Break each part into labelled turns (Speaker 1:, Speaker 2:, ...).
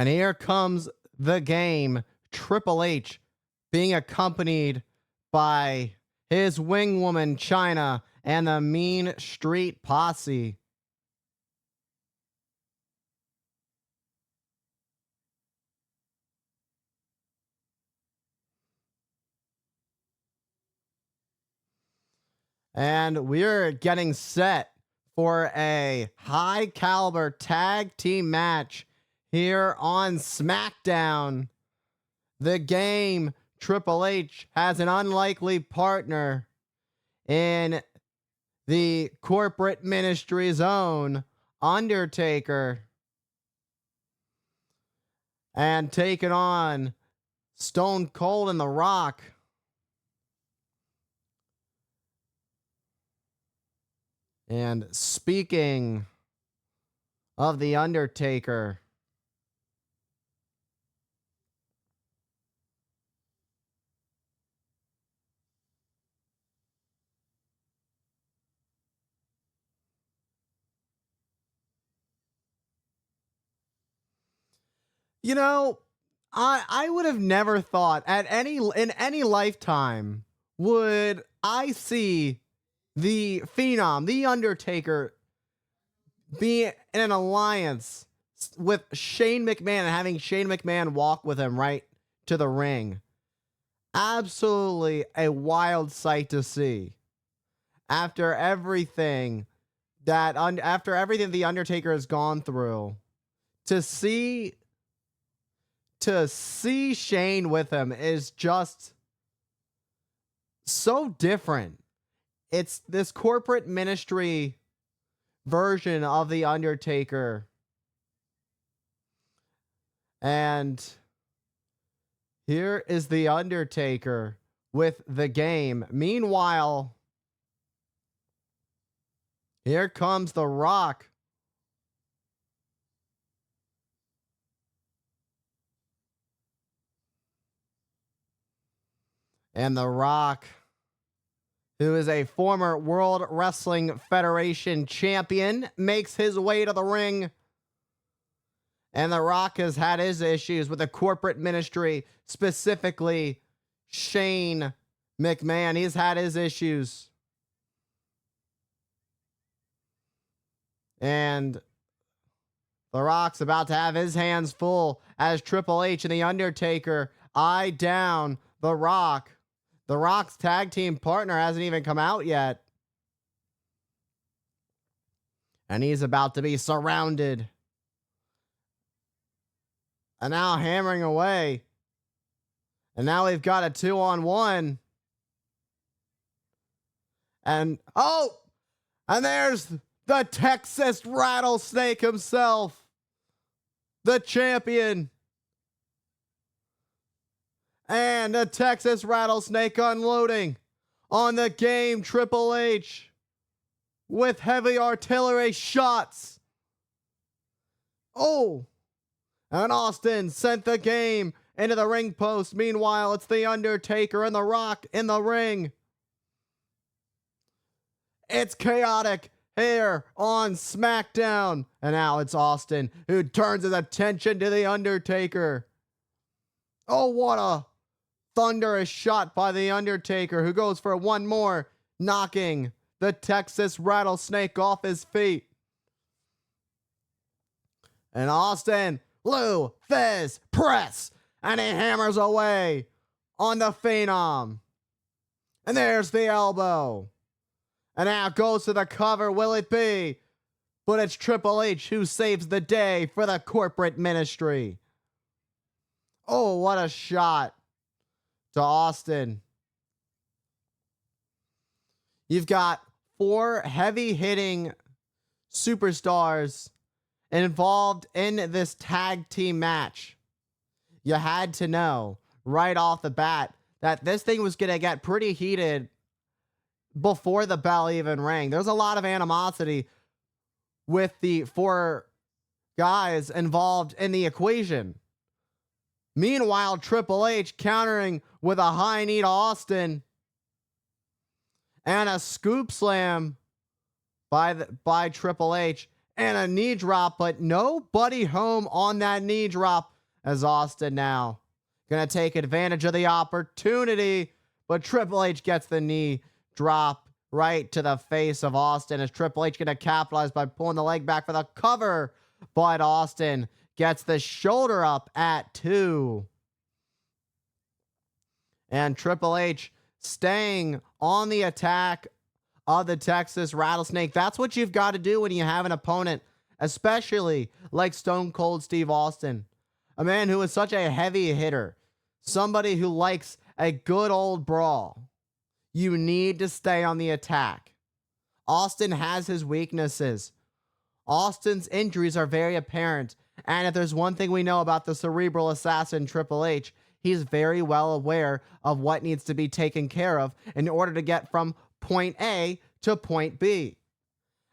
Speaker 1: And here comes the game, Triple H being accompanied by his wing woman, China, and the Mean Street Posse. And we're getting set for a high caliber tag team match here on SmackDown. The game, Triple H has an unlikely partner in the corporate ministry's own Undertaker, and taking on Stone Cold and The Rock. And speaking of The Undertaker, you know, I would have never thought in any lifetime would I see the Phenom, The Undertaker, be in an alliance with Shane McMahon and having Shane McMahon walk with him right to the ring. Absolutely a wild sight to see. After everything The Undertaker has gone through, to see Shane with him is just so different. It's this corporate ministry version of The Undertaker. And here is The Undertaker with the game. Meanwhile, here comes The Rock. And The Rock, who is a former World Wrestling Federation champion, makes his way to the ring. And The Rock has had his issues with the corporate ministry, specifically Shane McMahon. He's had his issues. And The Rock's about to have his hands full as Triple H and The Undertaker eye down The Rock. The Rock's tag team partner hasn't even come out yet. And he's about to be surrounded. And now hammering away. And now we've got a 2-on-1. And and there's the Texas Rattlesnake himself. The champion. And the Texas Rattlesnake unloading on the game, Triple H, with heavy artillery shots. And Austin sent the game into the ring post. Meanwhile, it's The Undertaker and The Rock in the ring. It's chaotic here on SmackDown. And now it's Austin who turns his attention to The Undertaker. Oh, what a thunderous shot by The Undertaker, who goes for one more, knocking the Texas Rattlesnake off his feet. And Austin, Lou Fizz press, and he hammers away on the Phenom. And there's the elbow. And now goes to the cover. Will it be? But it's Triple H who saves the day for the corporate ministry. Oh, what a shot to Austin. You've got 4 heavy-hitting superstars involved in this tag team match. You had to know right off the bat that this thing was going to get pretty heated before the bell even rang. There's a lot of animosity with the 4 guys involved in the equation. Meanwhile, Triple H countering with a high knee to Austin and a scoop slam by Triple H and a knee drop, but nobody home on that knee drop as Austin now gonna take advantage of the opportunity, but Triple H gets the knee drop right to the face of Austin as Triple H gonna capitalize by pulling the leg back for the cover, but Austin gets the shoulder up at 2. And Triple H staying on the attack of the Texas Rattlesnake. That's what you've got to do when you have an opponent, especially like Stone Cold Steve Austin, a man who is such a heavy hitter, somebody who likes a good old brawl. You need to stay on the attack. Austin has his weaknesses. Austin's injuries are very apparent. And if there's one thing we know about the cerebral assassin Triple H, he's very well aware of what needs to be taken care of in order to get from point A to point B.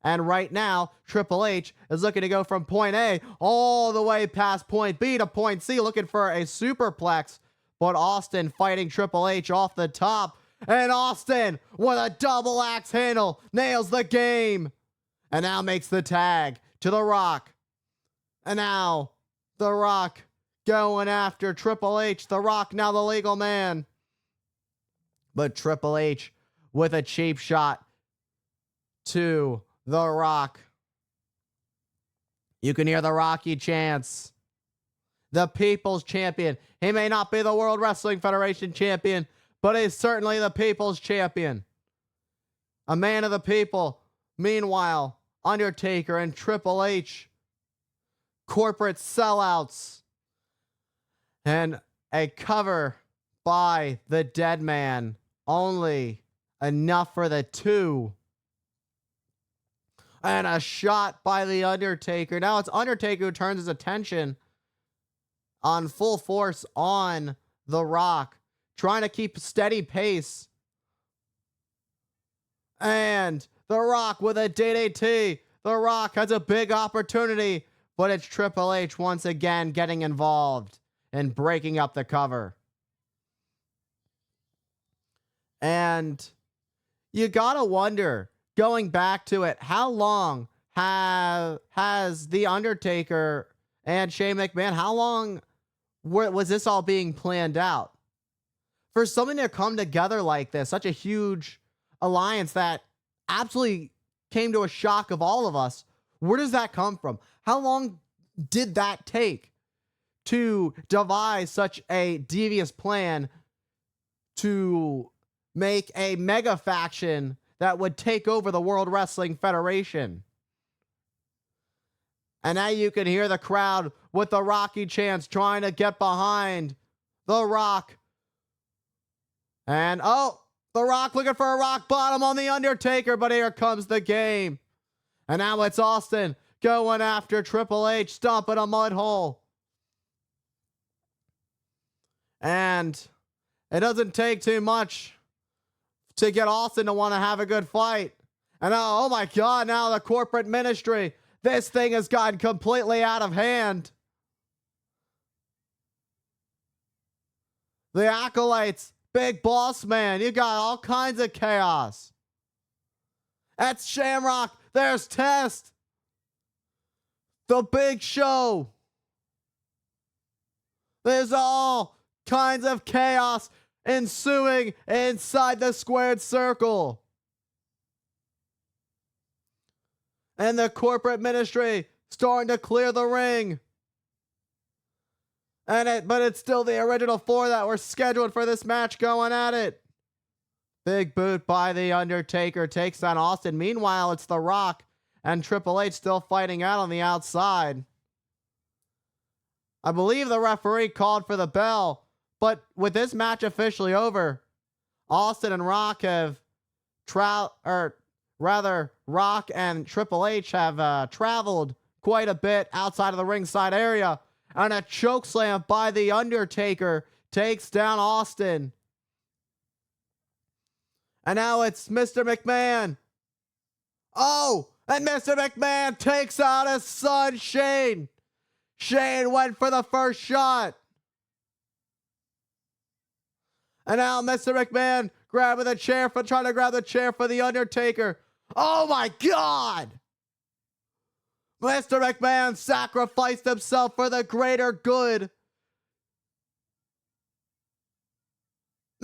Speaker 1: And right now, Triple H is looking to go from point A all the way past point B to point C, looking for a superplex. But Austin fighting Triple H off the top. And Austin, with a double axe handle, nails the game. And now makes the tag to The Rock. And now, The Rock going after Triple H. The Rock now the legal man. But Triple H with a cheap shot to The Rock. You can hear the Rocky chants. The People's Champion. He may not be the World Wrestling Federation champion, but he's certainly the People's Champion. A man of the people. Meanwhile, Undertaker and Triple H. Corporate sellouts. And a cover by the Dead Man. Only enough for the 2. And a shot by the Undertaker. Now it's Undertaker who turns his attention on full force on The Rock, trying to keep steady pace. And The Rock with a DDT. The Rock has a big opportunity, but it's Triple H once again getting involved and breaking up the cover. And you gotta wonder, going back to it, how long has The Undertaker and Shane McMahon, how long was this all being planned out? For something to come together like this, such a huge alliance that absolutely came to a shock of all of us, where does that come from? How long did that take to devise such a devious plan to make a mega faction that would take over the World Wrestling Federation? And now you can hear the crowd with the Rocky chants trying to get behind The Rock. And, The Rock looking for a rock bottom on The Undertaker, but here comes the game. And now it's Austin going after Triple H, stomping a mud hole. And it doesn't take too much to get Austin to want to have a good fight. And oh my God, now the corporate ministry. This thing has gotten completely out of hand. The Acolytes, Big Boss Man, you got all kinds of chaos. That's Shamrock. There's Test. The Big Show. There's all kinds of chaos ensuing inside the squared circle. And the corporate ministry starting to clear the ring. But it's still the original 4 that were scheduled for this match going at it. Big boot by The Undertaker takes on Austin. Meanwhile, it's The Rock and Triple H still fighting out on the outside. I believe the referee called for the bell, but with this match officially over, Austin and Rock have Rock and Triple H have traveled quite a bit outside of the ringside area. And a chokeslam by The Undertaker takes down Austin. And now it's Mr. McMahon. Oh, and Mr. McMahon takes out his son, Shane. Shane went for the first shot. And now Mr. McMahon trying to grab the chair for The Undertaker. Oh my God! Mr. McMahon sacrificed himself for the greater good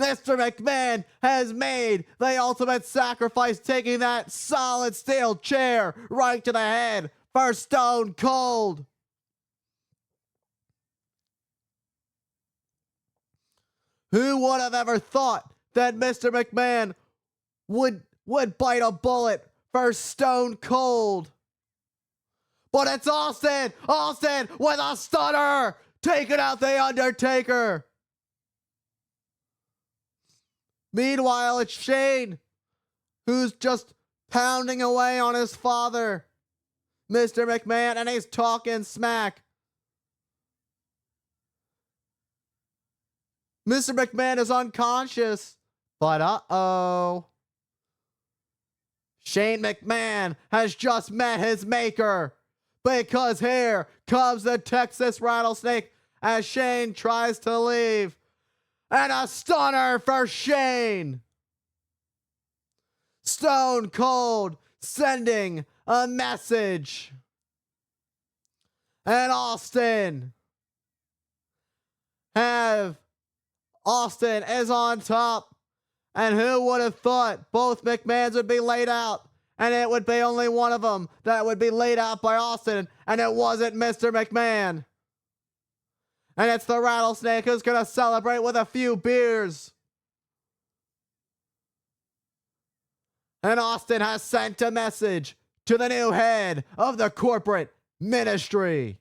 Speaker 1: Mr. McMahon has made the ultimate sacrifice, taking that solid steel chair right to the head for Stone Cold. Who would have ever thought that Mr. McMahon would bite a bullet for Stone Cold? But it's Austin! Austin with a stunner! Taking out the Undertaker! Meanwhile, it's Shane, who's just pounding away on his father, Mr. McMahon, and he's talking smack. Mr. McMahon is unconscious, but uh-oh. Shane McMahon has just met his maker, because here comes the Texas Rattlesnake as Shane tries to leave. And a stunner for Shane. Stone Cold sending a message. And Austin is on top. And who would have thought both McMahons would be laid out? And it would be only one of them that would be laid out by Austin. And it wasn't Mr. McMahon. And it's the Rattlesnake who's going to celebrate with a few beers. And Austin has sent a message to the new head of the corporate ministry.